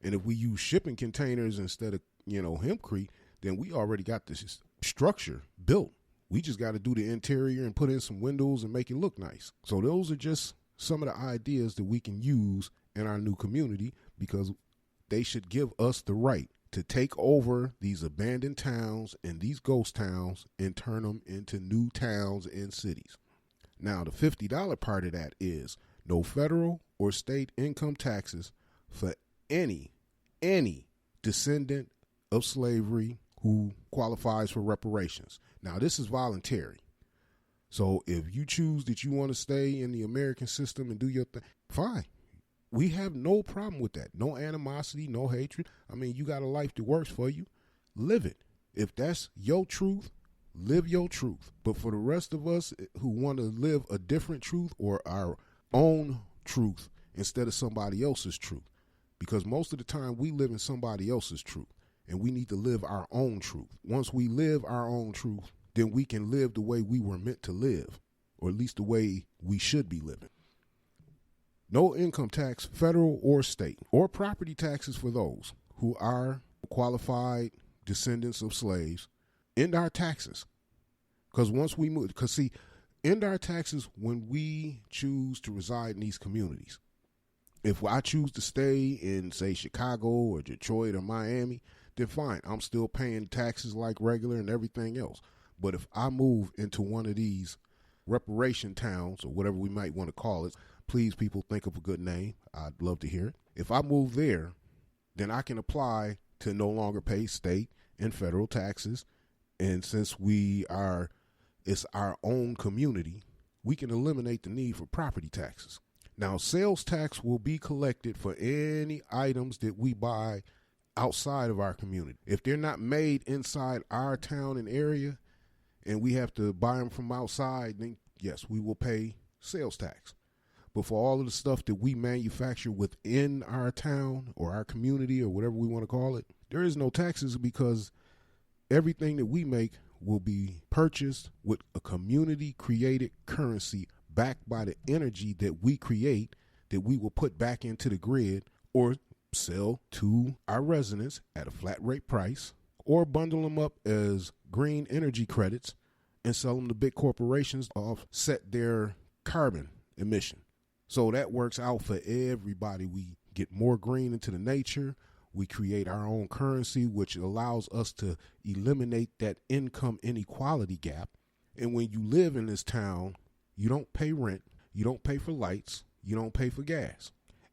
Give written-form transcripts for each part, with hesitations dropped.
And if we use shipping containers instead of, hempcrete, then we already got this structure built. We just got to do the interior and put in some windows and make it look nice. So those are just some of the ideas that we can use in our new community, because they should give us the right to take over these abandoned towns and these ghost towns and turn them into new towns and cities. Now, the $50 part of that is no federal or state income taxes for any descendant of slavery who qualifies for reparations. Now, this is voluntary. So if you choose that you want to stay in the American system and do your thing, fine. We have no problem with that. No animosity, no hatred. I mean, you got a life that works for you. Live it. If that's your truth, live your truth. But for the rest of us who want to live a different truth or our own truth instead of somebody else's truth, because most of the time we live in somebody else's truth, and we need to live our own truth. Once we live our own truth, then we can live the way we were meant to live, or at least the way we should be living. No income tax, federal or state, or property taxes for those who are qualified descendants of slaves. End our taxes. Because once we move, end our taxes when we choose to reside in these communities. If I choose to stay in, say, Chicago or Detroit or Miami, then fine, I'm still paying taxes like regular and everything else. But if I move into one of these reparation towns, or whatever we might want to call it, please, people, think of a good name. I'd love to hear it. If I move there, then I can apply to no longer pay state and federal taxes. And since it's our own community, we can eliminate the need for property taxes. Now, sales tax will be collected for any items that we buy outside of our community. If they're not made inside our town and area, and we have to buy them from outside, then yes, we will pay sales tax. But for all of the stuff that we manufacture within our town or our community or whatever we want to call it, there is no taxes, because everything that we make will be purchased with a community-created currency backed by the energy that we create, that we will put back into the grid or sell to our residents at a flat rate price, or bundle them up as green energy credits and sell them to big corporations to offset their carbon emission. So that works out for everybody. We get more green into the nature. We create our own currency, which allows us to eliminate that income inequality gap. And when you live in this town, you don't pay rent, you don't pay for lights, you don't pay for gas,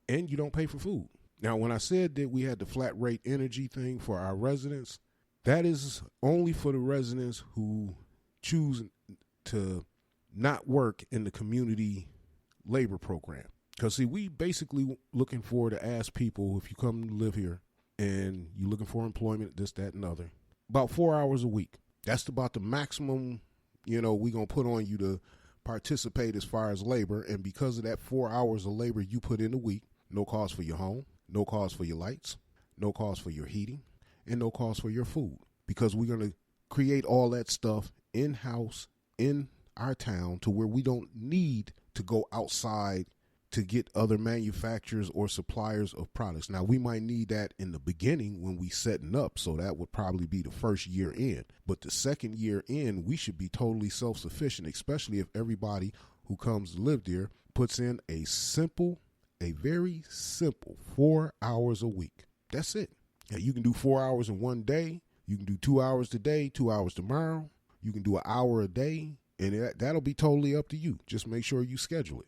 and you don't pay for food. Now, when I said that we had the flat rate energy thing for our residents, that is only for the residents who choose to not work in the community labor program. Because, see, we basically looking for to ask people, if you come to live here and you're looking for employment, this, that, and other, about 4 hours a week. That's about the maximum, we're going to put on you to participate as far as labor. And because of that 4 hours of labor you put in a week, no cost for your home, no cost for your lights, no cost for your heating, and no cost for your food. Because we're going to create all that stuff in-house in our town to where we don't need to go outside to get other manufacturers or suppliers of products. Now, we might need that in the beginning when we setting up, so that would probably be the first year in. But the second year in, we should be totally self-sufficient, especially if everybody who comes to live there puts in a very simple 4 hours a week. That's it. Now, you can do 4 hours in one day. You can do 2 hours today, 2 hours tomorrow. You can do an hour a day, and that'll be totally up to you. Just make sure you schedule it.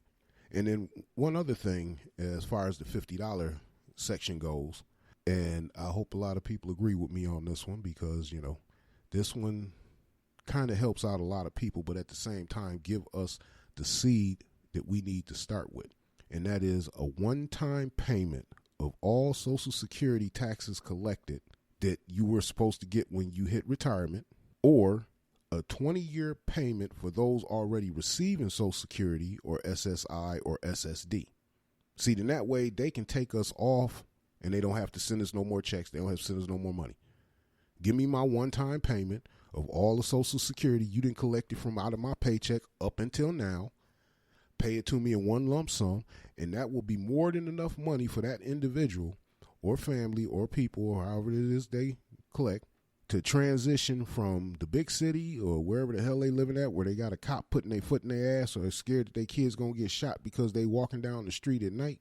And then one other thing, as far as the $50 section goes, and I hope a lot of people agree with me on this one, because, this one kind of helps out a lot of people, but at the same time, give us the seed that we need to start with. And that is a one-time payment of all Social Security taxes collected that you were supposed to get when you hit retirement, or a 20-year payment for those already receiving Social Security or SSI or SSD. See, then that way they can take us off and they don't have to send us no more checks. They don't have to send us no more money. Give me my one-time payment of all the Social Security you didn't collect it from out of my paycheck up until now. Pay it to me in one lump sum, and that will be more than enough money for that individual or family or people or however it is they collect to transition from the big city or wherever the hell they living at, where they got a cop putting their foot in their ass or scared that their kids going to get shot because they walking down the street at night,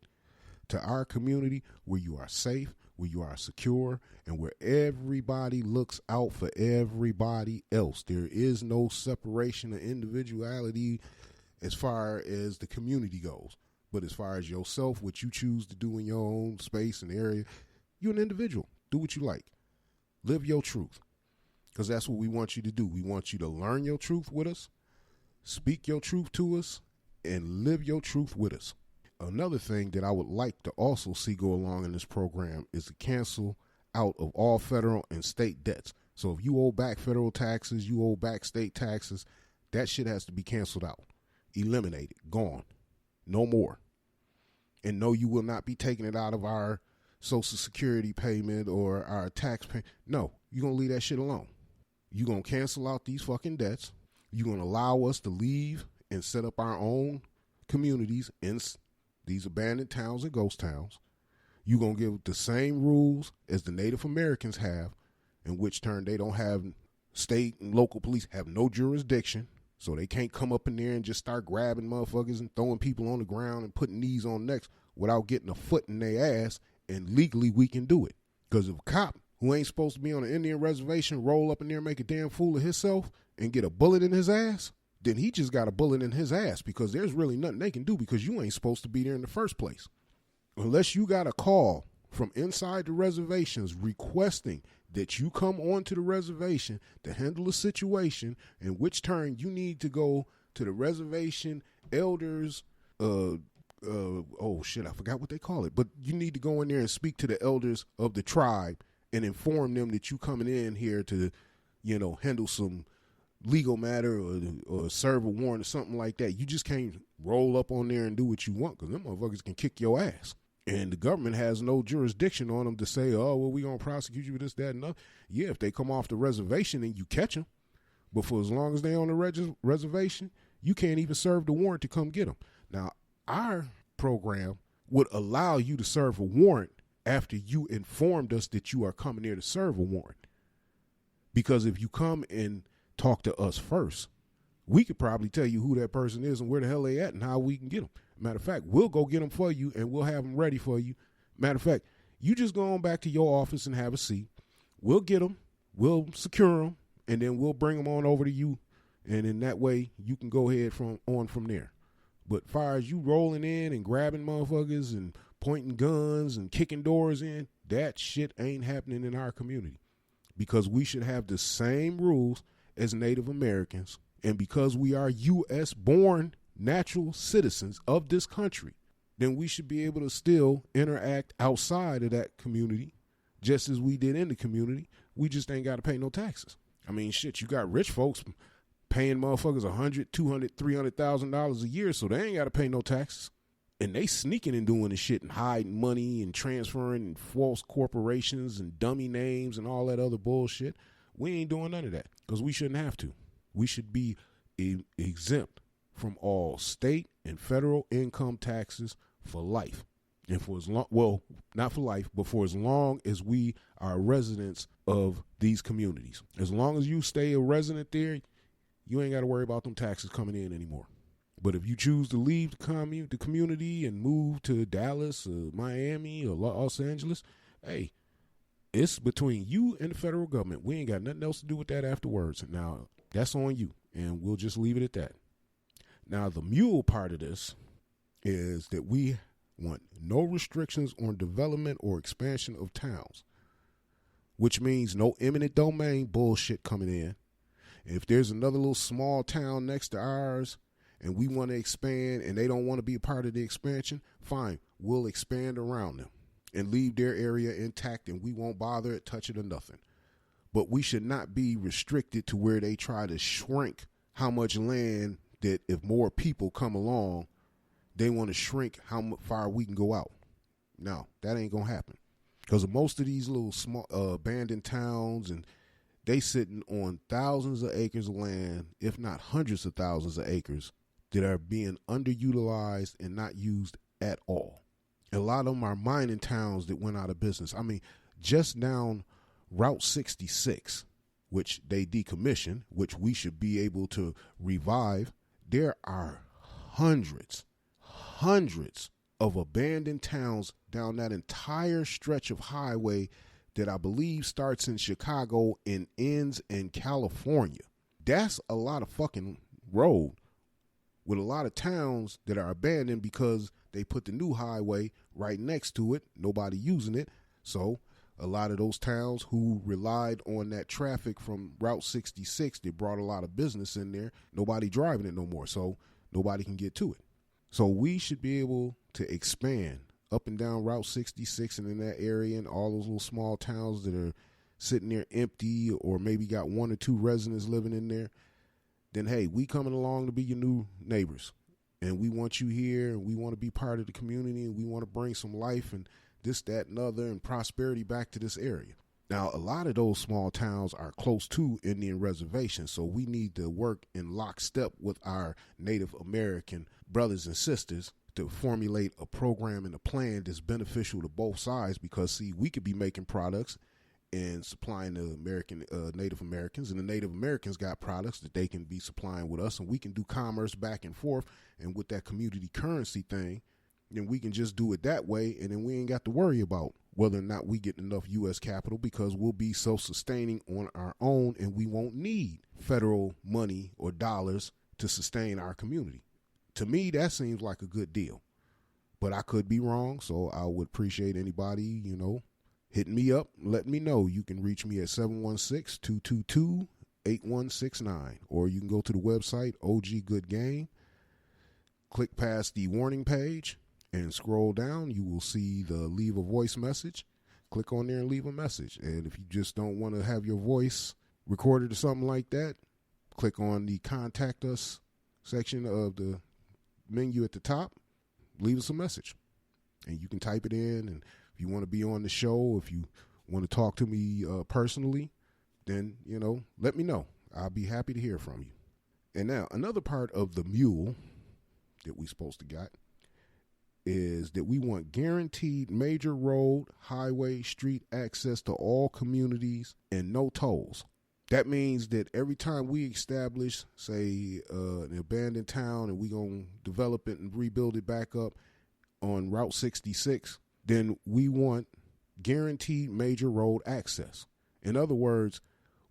to our community where you are safe, where you are secure, and where everybody looks out for everybody else. There is no separation of individuality as far as the community goes. But as far as yourself, what you choose to do in your own space and area, you're an individual. Do what you like. Live your truth, because that's what we want you to do. We want you to learn your truth with us, speak your truth to us, and live your truth with us. Another thing that I would like to also see go along in this program is to cancel out of all federal and state debts. So if you owe back federal taxes, you owe back state taxes, that shit has to be canceled out, eliminated, gone, no more. And no, you will not be taking it out of our Social Security payment or our tax pay. No, you're going to leave that shit alone. You're going to cancel out these fucking debts. You're going to allow us to leave and set up our own communities in these abandoned towns and ghost towns. You're going to give the same rules as the Native Americans have, in which turn they don't have state and local police have no jurisdiction. So they can't come up in there and just start grabbing motherfuckers and throwing people on the ground and putting knees on necks without getting a foot in their ass. And legally, we can do it. Because if a cop who ain't supposed to be on an Indian reservation roll up in there and make a damn fool of himself and get a bullet in his ass, then he just got a bullet in his ass, because there's really nothing they can do because you ain't supposed to be there in the first place. Unless you got a call from inside the reservations requesting that you come onto the reservation to handle a situation, in which turn you need to go to the reservation elders, oh shit, I forgot what they call it, but you need to go in there and speak to the elders of the tribe and inform them that you coming in here to, handle some legal matter or serve a warrant or something like that. You just can't roll up on there and do what you want, because them motherfuckers can kick your ass. And the government has no jurisdiction on them to say, oh, well, we going to prosecute you with this, that, and that. Yeah, if they come off the reservation and you catch them. But for as long as they on the reservation, you can't even serve the warrant to come get them. Now, our program would allow you to serve a warrant after you informed us that you are coming here to serve a warrant. Because if you come and talk to us first, we could probably tell you who that person is and where the hell they at and how we can get them. Matter of fact, we'll go get them for you and we'll have them ready for you. Matter of fact, you just go on back to your office and have a seat. We'll get them, we'll secure them, and then we'll bring them on over to you. And in that way, you can go ahead from there. But as far as you rolling in and grabbing motherfuckers and pointing guns and kicking doors in, that shit ain't happening in our community. Because we should have the same rules as Native Americans. And because we are U.S. born natural citizens of this country, then we should be able to still interact outside of that community just as we did in the community. We just ain't got to pay no taxes. I mean, shit, you got rich folks paying motherfuckers $100,000, $200,000, $300,000 a year, so they ain't got to pay no taxes. And they sneaking and doing the shit and hiding money and transferring false corporations and dummy names and all that other bullshit. We ain't doing none of that because we shouldn't have to. We should be exempt from all state and federal income taxes for life. And for as long, well, not for life, but for as long as we are residents of these communities. As long as you stay a resident there, you ain't got to worry about them taxes coming in anymore. But if you choose to leave the community and move to Dallas or Miami or Los Angeles, hey, it's between you and the federal government. We ain't got nothing else to do with that afterwards. Now, that's on you, and we'll just leave it at that. Now, the mule part of this is that we want no restrictions on development or expansion of towns, which means no eminent domain bullshit coming in. If there's another little small town next to ours and we want to expand and they don't want to be a part of the expansion, fine, we'll expand around them and leave their area intact, and we won't bother it, touch it, or nothing. But we should not be restricted to where they try to shrink how much land that if more people come along, they want to shrink how far we can go out. No, that ain't going to happen. Because most of these little small abandoned towns, and they sitting on thousands of acres of land, if not hundreds of thousands of acres, that are being underutilized and not used at all. A lot of them are mining towns that went out of business. I mean, just down Route 66, which they decommissioned, which we should be able to revive, there are hundreds of abandoned towns down that entire stretch of highway that I believe starts in Chicago and ends in California. That's a lot of fucking road with a lot of towns that are abandoned because they put the new highway right next to it. Nobody using it. So a lot of those towns who relied on that traffic from Route 66 that brought a lot of business in there, nobody driving it no more. So nobody can get to it. So we should be able to expand up and down Route 66 and in that area and all those little small towns that are sitting there empty or maybe got one or two residents living in there. Then, hey, we coming along to be your new neighbors. And we want you here, and we want to be part of the community, and we want to bring some life and this, that, and other, and prosperity back to this area. Now, a lot of those small towns are close to Indian reservations, so we need to work in lockstep with our Native American brothers and sisters to formulate a program and a plan that's beneficial to both sides because, see, we could be making products and supplying the Native Americans, and the Native Americans got products that they can be supplying with us, and we can do commerce back and forth, and with that community currency thing, then we can just do it that way, and then we ain't got to worry about whether or not we get enough U.S. capital because we'll be self-sustaining on our own, and we won't need federal money or dollars to sustain our community. To me, that seems like a good deal, but I could be wrong, so I would appreciate anybody, hitting me up, letting me know. You can reach me at 716-222-8169, or you can go to the website, OG Good Game, click past the warning page, and scroll down. You will see the leave a voice message. Click on there and leave a message. And if you just don't want to have your voice recorded or something like that, click on the contact us section of the menu at the top. Leave us a message. And you can type it in, and if you want to be on the show, if you want to talk to me personally, then, let me know. I'll be happy to hear from you. And now, another part of the mule that we supposed to got is that we want guaranteed major road, highway, street access to all communities and no tolls. That means that every time we establish, say, an abandoned town and we're going to develop it and rebuild it back up on Route 66, then we want guaranteed major road access. In other words,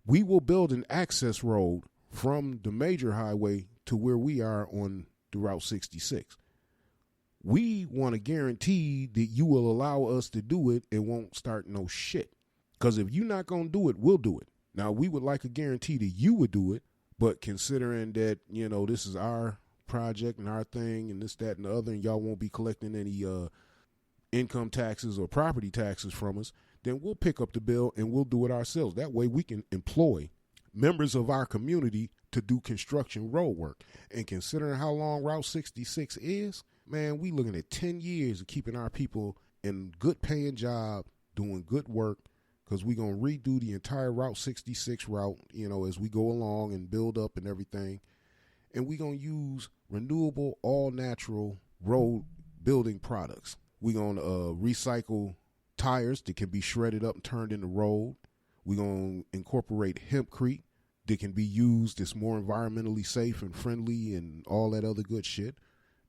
we will build an access road from the major highway to where we are on the Route 66. We want to guarantee that you will allow us to do it and won't start no shit. Because if you're not going to do it, we'll do it. Now, we would like a guarantee that you would do it, but considering that, this is our project and our thing and this, that, and the other, and y'all won't be collecting any income taxes or property taxes from us, then we'll pick up the bill and we'll do it ourselves. That way we can employ members of our community to do construction road work. And considering how long Route 66 is, man, we looking at 10 years of keeping our people in good paying job, doing good work, because we're going to redo the entire Route 66 route, as we go along and build up and everything. And we're going to use renewable, all-natural road building products. We're going to recycle tires that can be shredded up and turned into road. We're going to incorporate hempcrete that can be used that's more environmentally safe and friendly and all that other good shit.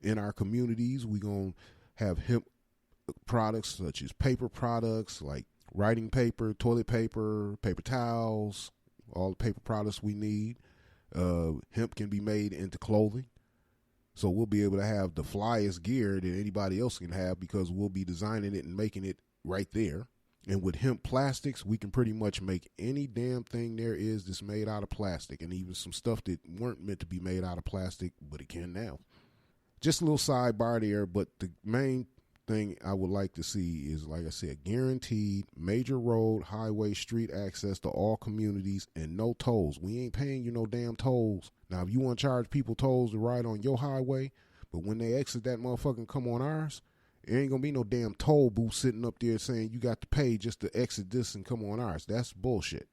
In our communities, we're going to have hemp products such as paper products like writing paper, toilet paper, paper towels, all the paper products we need. Hemp can be made into clothing. So we'll be able to have the flyest gear that anybody else can have because we'll be designing it and making it right there. And with hemp plastics, we can pretty much make any damn thing there is that's made out of plastic, and even some stuff that weren't meant to be made out of plastic, but it can now. Just a little sidebar there, but the main thing I would like to see is, like I said, guaranteed major road, highway, street access to all communities and no tolls. We ain't paying you no damn tolls. Now, if you want to charge people tolls to ride on your highway, but when they exit that motherfucker and come on ours, there ain't going to be no damn toll booth sitting up there saying you got to pay just to exit this and come on ours. That's bullshit.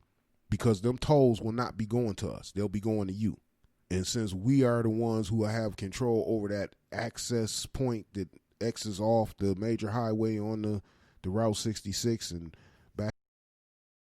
Because them tolls will not be going to us. They'll be going to you. And since we are the ones who have control over that access point that X's off the major highway on the Route 66 and